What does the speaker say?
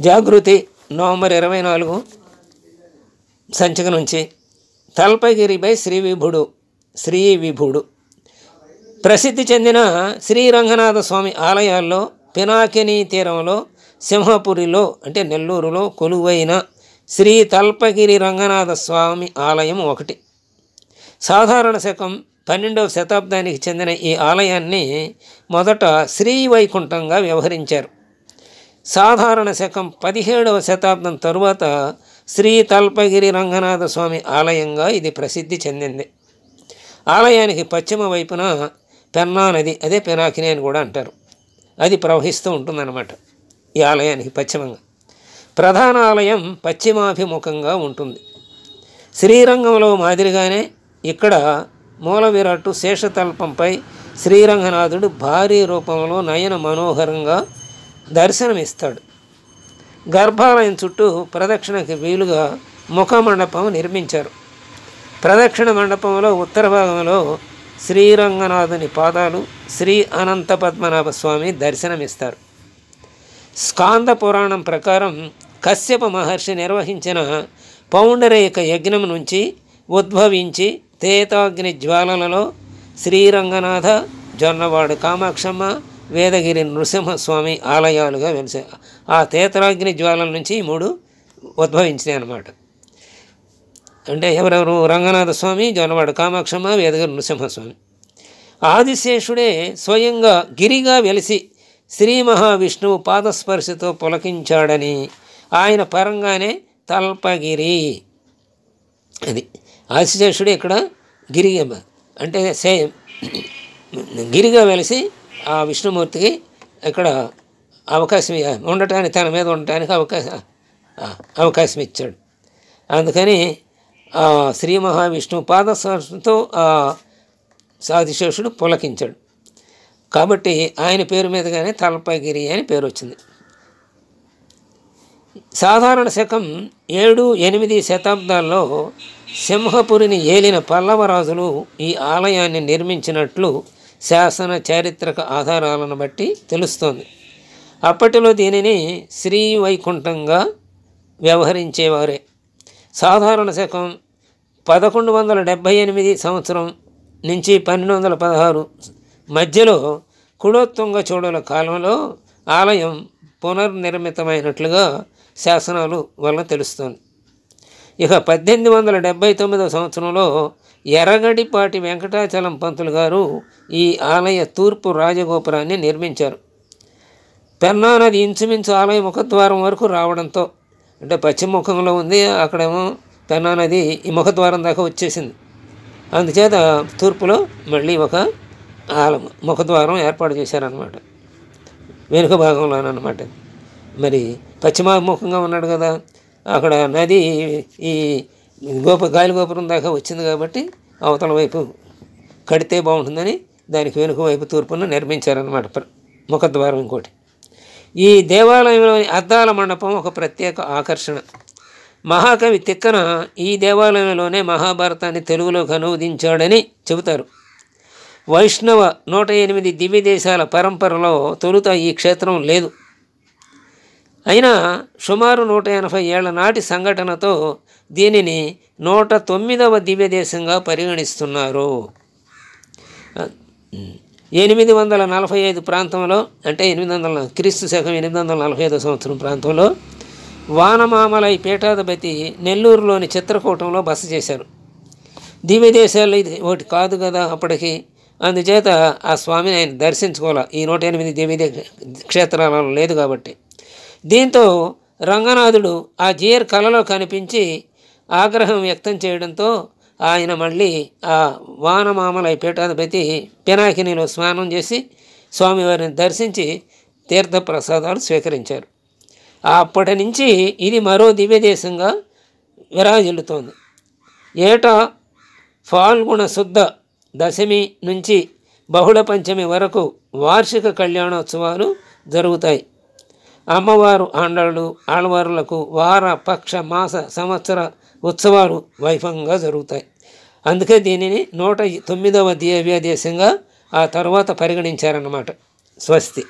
జాగృతి November 24 సంచిక నుంచి. తల్పగిరిపై శ్రీ విభుడు. ప్రసిద్ధి చెందిన శ్రీరంగనాథ స్వామి ఆలయాల్లో పినాకినీ తీరంలో సింహపురిలో అంటే నెల్లూరులో కొలువైన శ్రీ తల్పగిరి రంగనాథ స్వామి ఆలయం ఒకటి. సాధారణ శకం 12వ శతాబ్దానికి చెందిన ఈ ఆలయాన్ని మొదట శ్రీవైకుంఠంగా వ్యవహరించారు. సాధారణ శకం 17వ శతాబ్దం తరువాత శ్రీ తల్పగిరి రంగనాథ స్వామి ఆలయంగా ఇది ప్రసిద్ధి చెందింది. ఆలయానికి పశ్చిమ వైపున పెన్నా నది, అదే పినాకిని అని కూడా అంటారు, అది ప్రవహిస్తూ ఉంటుందన్నమాట. ఈ ఆలయానికి పశ్చిమంగా ప్రధాన ఆలయం పశ్చిమాభిముఖంగా ఉంటుంది. శ్రీరంగంలో మాదిరిగానే ఇక్కడ మూల విరాట్టు శేషతల్పంపై శ్రీరంగనాథుడు భారీ రూపంలో నయన మనోహరంగా దర్శనమిస్తాడు. గర్భాలయం చుట్టూ ప్రదక్షిణకి వీలుగా ముఖమండపం నిర్మించారు. ప్రదక్షిణ మండపంలో ఉత్తర భాగంలో శ్రీరంగనాథుని పాదాలు శ్రీ అనంత పద్మనాభ స్వామి దర్శనమిస్తారు. స్కాంద పురాణం ప్రకారం కశ్యప మహర్షి నిర్వహించిన పౌండరేక యజ్ఞం నుంచి ఉద్భవించి తేతాగ్ని జ్వాలలలో శ్రీరంగనాథ, జొన్నవాడు కామాక్షమ్మ, వేదగిరి నృసింహస్వామి ఆలయాలుగా వెలిసాయి. ఆ తేతరాగ్ని జ్వాలల నుంచి ఈ 3 ఉద్భవించినాయి అన్నమాట. అంటే ఎవరెవరు? రంగనాథ స్వామి, జొన్నవాడు కామాక్షమ్మ, వేదగిరి నృసింహస్వామి. ఆదిశేషుడే స్వయంగా గిరిగా వెలిసి శ్రీ మహావిష్ణువు పాదస్పర్శతో పులకించాడని ఆయన పరంగానే తల్పగిరి. అది ఆదిశేషుడే ఇక్కడ గిరి అంటే గిరిగా వెలిసి ఆ విష్ణుమూర్తికి ఇక్కడ అవకాశం ఉండటానికి, తన మీద ఉండటానికి అవకాశం ఇచ్చాడు. అందుకని శ్రీ మహావిష్ణువు పాదస్పర్శతో ఆదిశేషుడు పులకించాడు. కాబట్టి ఆయన పేరు మీదుగానే తల్పగిరి అని పేరు వచ్చింది. సాధారణ శకం 7, 8 శతాబ్దాల్లో సింహపురిని ఏలిన పల్లవరాజులు ఈ ఆలయాన్ని నిర్మించినట్లు శాసన చారిత్రక ఆధారాలను బట్టి తెలుస్తోంది. అప్పటిలో దీనిని శ్రీవైకుంఠంగా వ్యవహరించేవారే. సాధారణ శకం 1178 సంవత్సరం నుంచి 1216 మధ్యలో కులోత్తుంగ చోళుల కాలంలో ఆలయం పునర్నిర్మితమైనట్లుగా శాసనాలు వలన తెలుస్తోంది. ఇక 1879 సంవత్సరంలో ఎర్రగడిపాటి వెంకటాచలం పంతులు గారు ఈ ఆలయ తూర్పు రాజగోపురాన్ని నిర్మించారు. పెన్నా నది ఇంచుమించు ఆలయ ముఖద్వారం వరకు రావడంతో, అంటే పశ్చిమ ముఖంలో ఉంది, అక్కడేమో పెన్నా నది ఈ ముఖద్వారం దాకా వచ్చేసింది. అందుచేత తూర్పులో మళ్ళీ ఒక ముఖద్వారం ఏర్పాటు చేశారనమాట, వెనుక భాగంలోనమాట. మరి పశ్చిమాభిముఖంగా ఉన్నాడు కదా, అక్కడ నది ఈ గాలి గోపురం దాకా వచ్చింది కాబట్టి అవతల వైపు కడితే బాగుంటుందని దానికి వెనుక వైపు తూర్పును నిర్మించారనమాట ముఖద్వారం. ఇంకోటి, ఈ దేవాలయంలోని అద్దాల మండపం ఒక ప్రత్యేక ఆకర్షణ. మహాకవి తిక్కన ఈ దేవాలయంలోనే మహాభారతాన్ని తెలుగులోకి అనువదించాడని చెబుతారు. వైష్ణవ 108 దివ్య దేశాల పరంపరలో తొలుత ఈ క్షేత్రం లేదు. అయినా సుమారు 180 ఏళ్ల నాటి సంఘటనతో దీనిని 109వ దివ్య దేశంగా పరిగణిస్తున్నారు. 845 ప్రాంతంలో, అంటే 800 క్రీస్తు శకం 845 సంవత్సరం ప్రాంతంలో వానమామలై పీఠాధిపతి నెల్లూరులోని చిత్రకూటంలో బస చేశారు. దివ్య దేశాల్లో ఇది ఒకటి కాదు కదా అప్పటికి. అందుచేత ఆ స్వామిని ఆయన దర్శించుకోవాలి, ఈ 108 దివ్య క్షేత్రాలలో లేదు కాబట్టి. దీంతో రంగనాథుడు ఆ జీర్ కళలో కనిపించి ఆగ్రహం వ్యక్తం చేయడంతో ఆయన మళ్ళీ ఆ వానమామలై పీఠాధిపతి పినాకినిలో స్నానం చేసి స్వామివారిని దర్శించి తీర్థప్రసాదాలు స్వీకరించారు. అప్పటి నుంచి ఇది మరో దివ్యదేశంగా విరాజిల్లుతోంది. ఏటా ఫాల్గుణ శుద్ధ దశమి నుంచి బహుళ పంచమి వరకు వార్షిక కళ్యాణోత్సవాలు జరుగుతాయి. అమ్మవారు ఆళ్వారులకు వార, పక్ష, మాస, సంవత్సర ఉత్సవాలు వైభవంగా జరుగుతాయి. అందుకే దీనిని 109వ దివ్య దేశంగా ఆ తర్వాత పరిగణించారన్నమాట. స్వస్తి.